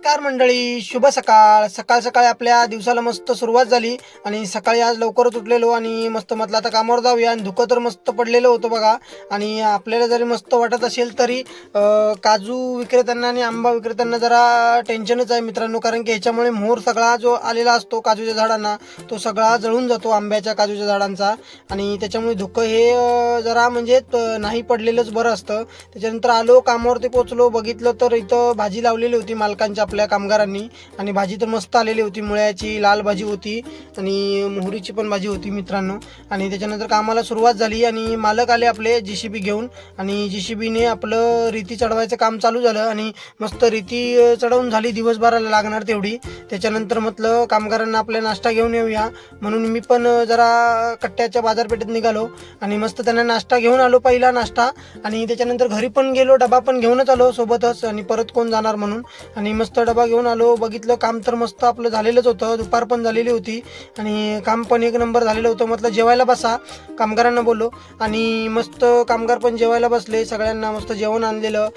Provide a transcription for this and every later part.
नमस्कार मंडळी, शुभ सकाळ. सकाळ सकाळी आपल्या दिवसाला मस्त सुरुवात झाली आणि सकाळी आज लवकरच उठलेलो आणि मस्त म्हटलं आता कामावर जाऊया. आणि धुकं तर मस्त पडलेलं होतं बघा. आणि आपल्याला जरी मस्त वाटत असेल तरी काजू विक्रेत्यांना आणि आंबा विक्रेत्यांना जरा टेन्शनच आहे मित्रांनो, कारण की ह्याच्यामुळे मोहर सगळा जो आलेला असतो काजूच्या झाडांना तो सगळा जळून जातो आंब्याच्या काजूच्या झाडांचा. आणि त्याच्यामुळे धुकं हे जरा म्हणजे नाही पडलेलंच बरं असतं. त्याच्यानंतर आलो कामावरती पोचलो, बघितलं तर इथं भाजी लावलेली होती मालकांच्या आपल्या कामगारांनी. आणि भाजी तर मस्त आलेली होती, मुळ्याची लाल भाजी होती आणि मोहरीची पण भाजी होती मित्रांनो. आणि त्याच्यानंतर कामाला सुरुवात झाली आणि मालक आले आपले JCB घेऊन. आणि JCBने आपलं रेती चढवायचं काम चालू झालं आणि मस्त रेती चढवून झाली, दिवसभराला लागणार तेवढी. त्याच्यानंतर म्हटलं कामगारांना आपल्या नाश्ता घेऊन येऊया, म्हणून मी पण जरा कट्ट्याच्या बाजारपेठेत निघालो आणि मस्त त्यांना नाश्ता घेऊन आलो, पहिला नाश्ता. आणि त्याच्यानंतर घरी पण गेलो, डबा पण घेऊनच आलो सोबतच, आणि परत कोण जाणार म्हणून. आणि मस्त डबा घेऊन आलो, बघितलं काम तर मस्त आपलं झालेलंच होतं, दुपार पण झालेली होती आणि काम पण एक नंबर झालेलं होतं. म्हटलं जेवायला बसा, कामगारांना बोललो. आणि मस्त कामगार पण जेवायला बसले, सगळ्यांना मस्त जेवण आणलेलं,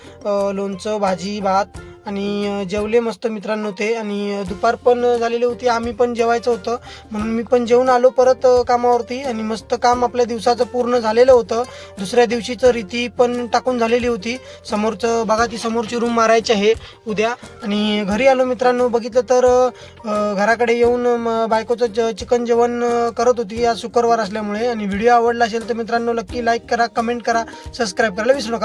लोणचं भाजी भात, आणि जेवले मस्त मित्रांनो ते. आणि दुपार पण झालेली होती, आम्ही पण जेवायचं होतं म्हणून मी पण जेवून आलो परत कामावरती. आणि मस्त काम आपल्या दिवसाचं पूर्ण झालेलं होतं. दुसऱ्या दिवशीचं रीती पण टाकून झालेली होती. समोरचं बघा, ती समोरची रूम मारायची आहे उद्या. आणि घरी आलो मित्रांनो, बघितलं तर घराकडे येऊन बायकोचं चिकन जेवण करत होती आज शुक्रवार असल्यामुळे. आणि व्हिडिओ आवडला असेल तर मित्रांनो नक्की लाईक करा, कमेंट करा, सबस्क्राईब करायला विसरू नका.